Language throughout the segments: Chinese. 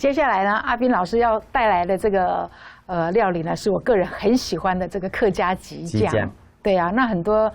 接下来呢，阿彬老师要带来的这个料理呢，是我个人很喜欢的这个客家吉酱。对啊，那很多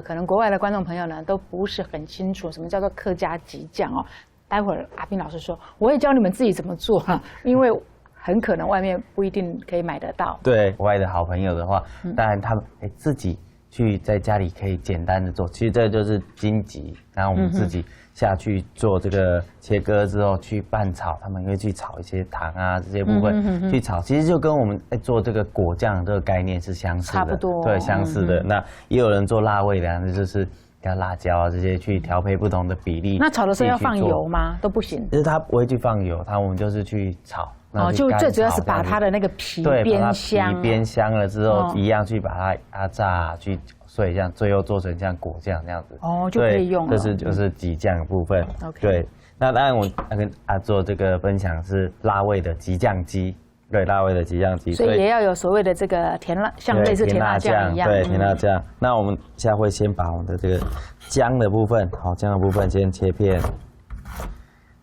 可能国外的观众朋友呢都不是很清楚什么叫做客家吉酱哦。待会儿阿彬老师说，我会教你们自己怎么做啊，因为很可能外面不一定可以买得到。对，国外的好朋友的话，当然他们自己去在家里可以简单的做，其实这就是荆棘，然后我们自己下去做这个切割之后去拌炒，他们会去炒一些糖啊这些部分去炒，其实就跟我们在做这个果酱这个概念是相似的，差不多，对，相似的。那也有人做辣味的，那就是加辣椒啊这些去调配不同的比例。那炒的时候要放油吗？都不行。就是它不会去放油，我们就是去炒。哦，就最主要是把它的那个皮煸香，皮煸香了之后，一样去把它压榨去碎，这样最后做成像果酱这样子。哦，就可以用了。这就是吉酱的部分。OK。对，那当然我要跟做这个分享是辣味的吉酱鸡。对，辣味的吉酱鸡，所以也要有所谓的这个甜辣，像类似甜辣酱一样。对，甜辣酱。那我们现在会先把我们的这个姜的部分，好，姜的部分先切片。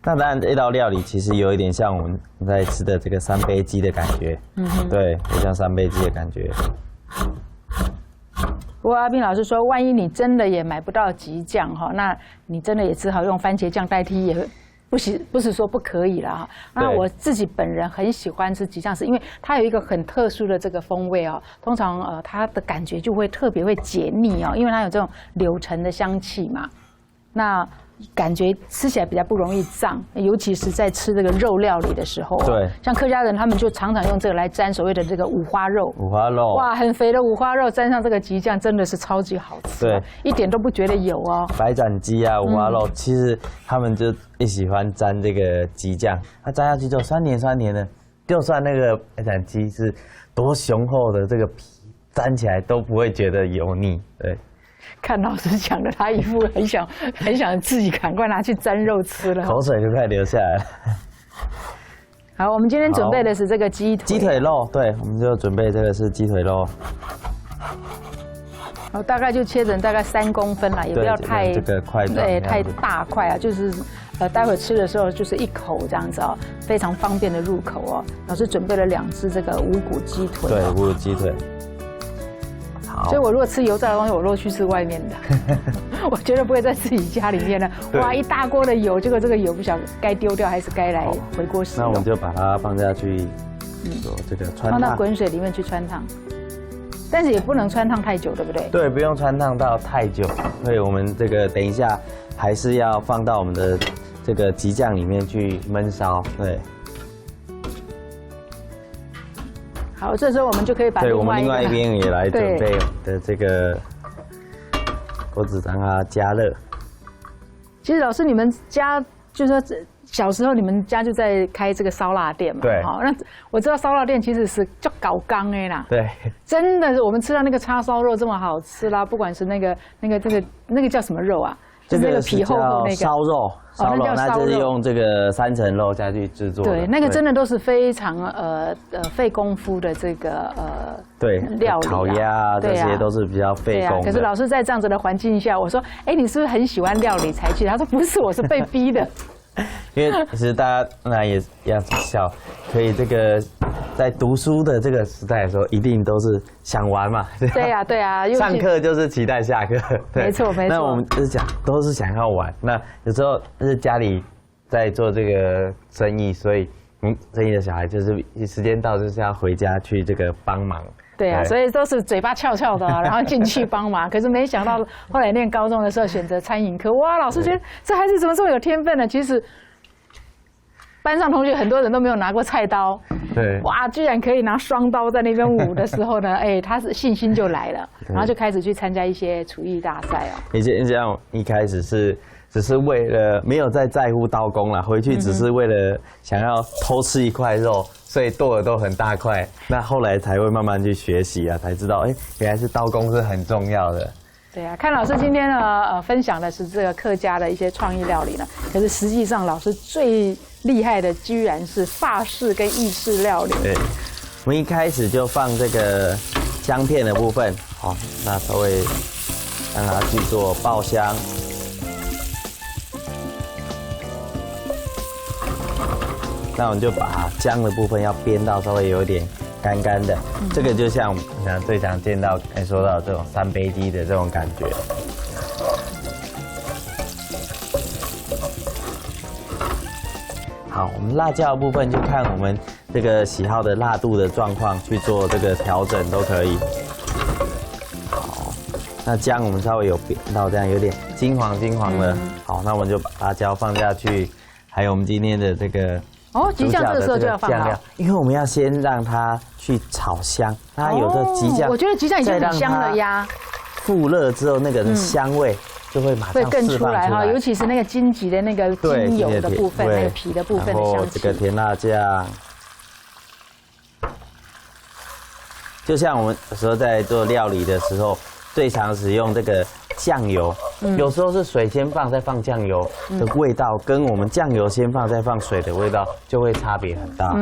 那当然，这道料理其实有一点像我们在吃的这个三杯鸡的感觉，对，有像三杯鸡的感觉。不过阿彬老师说，万一你真的也买不到吉酱哈，那你真的也只好用番茄酱代替，也不是说不可以了哈。那我自己本人很喜欢吃吉酱，是因为它有一个很特殊的这个风味哦。通常它的感觉就会特别会解腻哦，因为它有这种柳橙的香气嘛。那感觉吃起来比较不容易胀，尤其是在吃这个肉料理的时候。对，像客家人他们就常常用这个来沾所谓的这个五花肉。五花肉，哇，很肥的五花肉沾上这个吉酱，真的是超级好吃。对，一点都不觉得油哦。白斩鸡啊，五花肉，其实他们就喜欢沾这个吉酱，它沾下去就酸甜酸甜的，就算那个白斩鸡是多雄厚的这个皮，沾起来都不会觉得油腻。对。看老师讲的，他一副很想自己赶快拿去沾肉吃了，口水就快流下来了。好，我们今天准备的是这个鸡腿肉，对，我们就准备这个是鸡腿肉。好，大概就切成大概3公分啦，也不要太这个块状，对，太大块啊，就是待会吃的时候就是1口这样子哦，非常方便的入口哦。老师准备了2只这个无骨鸡腿，对，无骨鸡腿。所以我如果吃油炸的东西，我都去吃外面的，我绝对不会在自己家里面呢。哇，一大锅的油，结果这个油不晓得该丢掉还是该来回锅使用。那我们就把它放下去，做这个穿烫，放到滚水里面去穿烫，但是也不能穿烫太久，对不对？对，不用穿烫到太久，所以我们这个等一下还是要放到我们的这个吉酱里面去焖烧，对。好，这时候我们就可以把我们另外一边也来准备我们的这个锅子，让它加热。其实老师，你们家就是说小时候你们家就在开这个烧腊店嘛？对。好，那我知道烧腊店其实是叫搞缸的啦。对。真的是我们吃到那个叉烧肉这么好吃啦，不管是那个叫什么肉啊？这个皮厚厚那个烧肉，那就是用这个3层肉下去制作的。对，那个真的都是非常费功夫的这个对料理，烤鸭啊这些都是比较费工的。可是老师在这样子的环境下，我说，哎，你是不是很喜欢料理才去？他说不是，我是被逼的。因为其实大家当然也要笑，可以这个在读书的这个时代的时候，一定都是想玩嘛。对呀，对呀。上课就是期待下课。没错，没错。那我们就是都是想要玩。那有时候就是家里在做这个生意，所以生意的小孩就是时间到就是要回家去这个帮忙。对啊，所以都是嘴巴翘翘的，然后进去帮忙。可是没想到后来念高中的时候选择餐饮科，哇，老师觉得这孩子怎么这么有天分呢？其实班上同学很多人都没有拿过菜刀，对，哇，居然可以拿双刀在那边舞的时候呢，哎，他是信心就来了，然后就开始去参加一些厨艺大赛哦。你这样一开始只是为了没有在乎刀工啦，回去只是为了想要偷吃一块肉，所以剁的都很大块。那后来才会慢慢去学习啊，才知道原来是刀工是很重要的。对啊，看老师今天呢分享的是这个客家的一些创意料理呢，可是实际上老师最厉害的居然是法式跟意式料理。对，我们一开始就放这个姜片的部分，好，那稍微让它去做爆香。那我们就把姜的部分要煸到稍微有点干干的，这个就像我们最常见到说到这种三杯鸡的这种感觉。好，我们辣椒的部分就看我们这个喜好的辣度的状况去做这个调整都可以。好，那姜我们稍微有煸到这样有点金黄的。好，那我们就把辣椒放下去，还有我们今天的这个鸡酱这个时候就要放了，因为我们要先让它去炒香，它有这鸡酱，我觉得鸡酱已经很香了呀。复热之后那个香味就会马上更出来哈，尤其是那个荆棘的那个精油的部分，那个皮的部分的香气。这个甜辣酱，就像我们有时候在做料理的时候，最常使用这个酱油，有时候是水先放再放酱油的味道，跟我们酱油先放再放水的味道就会差别很大。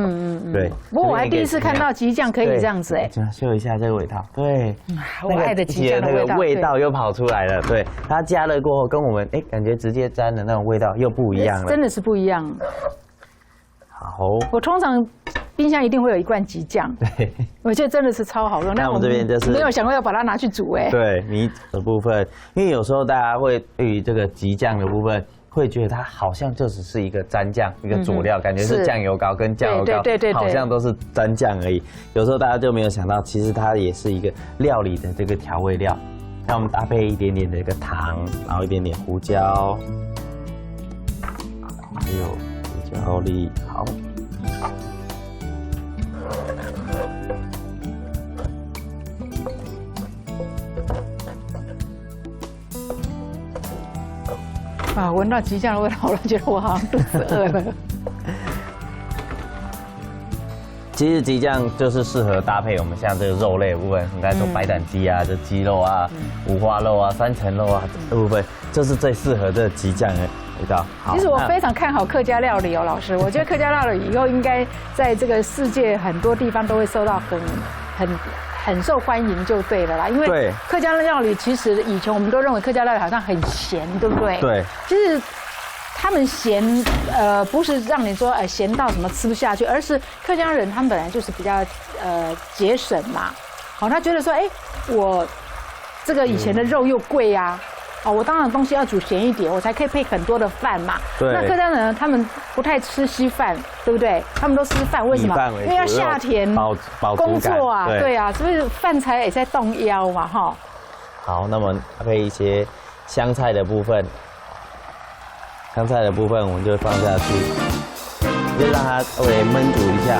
对。不过我还第一次看到鸡酱可以这样子哎，秀一下这个味道，对，我爱的鸡酱的味道，那个味道又跑出来了。对，它加热过后跟我们感觉直接沾的那种味道又不一样了，真的是不一样。好，我通常冰箱一定会有一罐鸡酱，对，我觉得真的是超好用。那我们这边就是没有想过要把它拿去煮哎。对，米的部分，因为有时候大家会对于这个鸡酱的部分，会觉得它好像就只是一个蘸酱、一个佐料，感觉是酱油膏跟酱油膏，对，好像都是蘸酱而已。有时候大家就没有想到，其实它也是一个料理的这个调味料。那我们搭配一点点的一个糖，然后一点点胡椒，还有胡椒粒，好。闻到鸡酱的味道，我觉得我好像肚子饿了。其实鸡酱就是适合搭配我们像这个肉类的部分，你刚才说白斩鸡啊、这鸡肉啊、五花肉啊、三层肉啊这部分，就是最适合这鸡酱的味道。其实我非常看好客家料理哦，老师，我觉得客家料理以后应该在这个世界很多地方都会受到很受欢迎就对了啦，因为客家料理其实以前我们都认为客家料理好像很咸，对不对？对，其实他们咸，不是让你说咸到什么吃不下去，而是客家人他们本来就是比较节省嘛，好，他觉得说，我这个以前的肉又贵啊。我当然东西要煮咸一点，我才可以配很多的饭嘛。对。那客家人他们不太吃稀饭，对不对？他们都吃饭，为什么？因为要下田工作啊，对啊，所以饭菜也在动腰嘛，哈。好，那么搭配一些香菜的部分，香菜的部分我们就放下去，就让它稍微焖煮一下。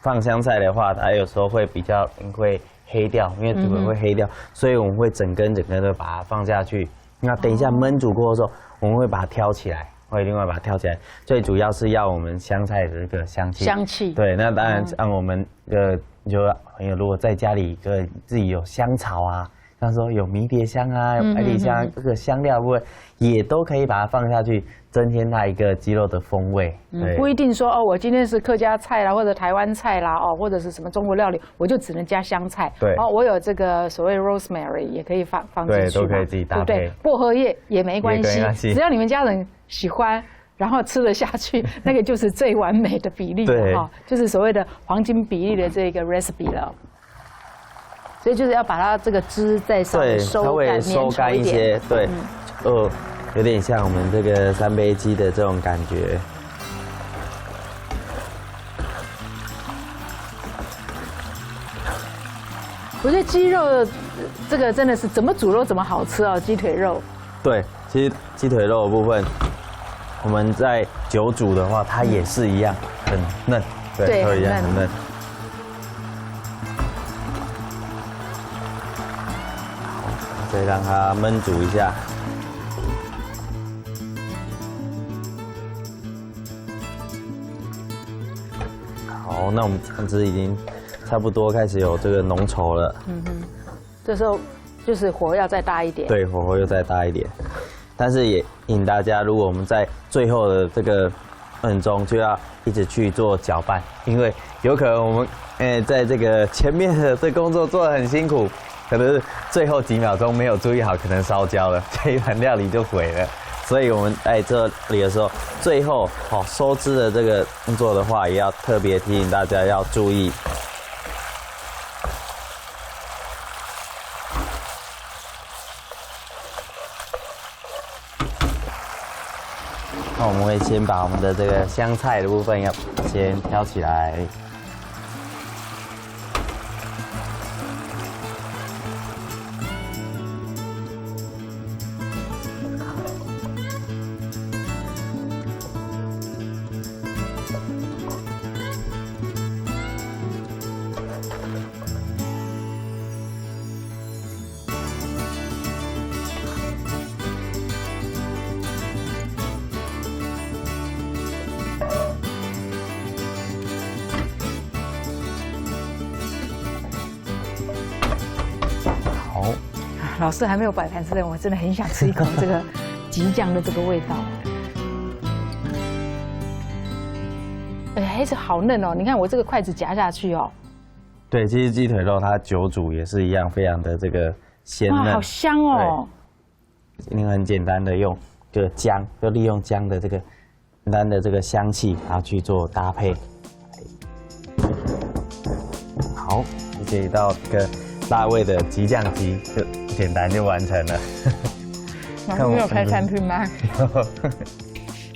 放香菜的话，它有时候会比较会黑掉，因为煮了会黑掉，所以我们会整根的把它放下去。那等一下焖煮过的时候，我们会把它挑起来，会另外把它挑起来。最主要是要我们香菜的这个香气。对，那当然让我们就朋友如果在家里自己有香草啊，像说有迷迭香啊、有百里香这个香料部分，也都可以把它放下去，增添它一个鸡肉的风味。不一定说我今天是客家菜啦，或者台湾菜啦，或者是什么中国料理，我就只能加香菜。对，我有这个所谓 rosemary 也可以放进去，对，都可以自己搭配。对，薄荷叶也没关系，只要你们家人喜欢，然后吃得下去，那个就是最完美的比例了就是所谓的黄金比例的这个 recipe 了。所以就是要把它这个汁再稍微收干一些，对，有点像我们这个三杯鸡的这种感觉。我觉得鸡肉这个真的是怎么煮肉怎么好吃哦，鸡腿肉。对，其实鸡腿肉的部分，我们在久煮的话，它也是一样很嫩，对，都一样很嫩。再让它焖煮一下。好，那我们酱汁已经差不多开始有这个浓稠了。这时候就是火要再大一点。对，火又再大一点。但是也引大家，如果我们在最后的这个程中就要一直去做搅拌，因为有可能我们在这个前面的这工作做得很辛苦。可能是最后几秒钟没有注意好，可能烧焦了，这一盘料理就毁了。所以我们在这里的时候，最后收汁的这个动作的话，也要特别提醒大家要注意。那我们会先把我们的这个香菜的部分要先挑起来。老师还没有摆盘之前，我真的很想吃一口这个吉酱的这个味道。哎，还是好嫩哦！你看我这个筷子夹下去哦。对，其实鸡腿肉它久煮也是一样，非常的这个鲜嫩，好香哦。你很简单的用这个姜，就利用姜的这个简单的这个香气，然后去做搭配。好，这一道这个辣味的吉酱鸡就简单就完成了。老师没有开餐厅吗？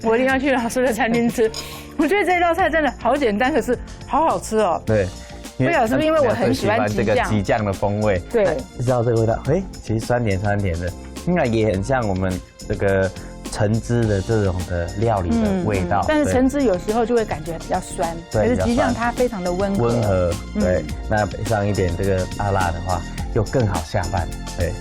我一定要去老师的餐厅吃。我觉得这道菜真的好简单，可是好好吃哦。对，不晓得是不是因为我很喜欢这个吉酱的风味。对，知道这个味道，其实酸甜的，应该也很像我们这个橙汁的这种的料理的味道。但是橙汁有时候就会感觉比较酸，可是吉酱它非常的温和。对，那配上一点这个辣的话，又更好下饭。对。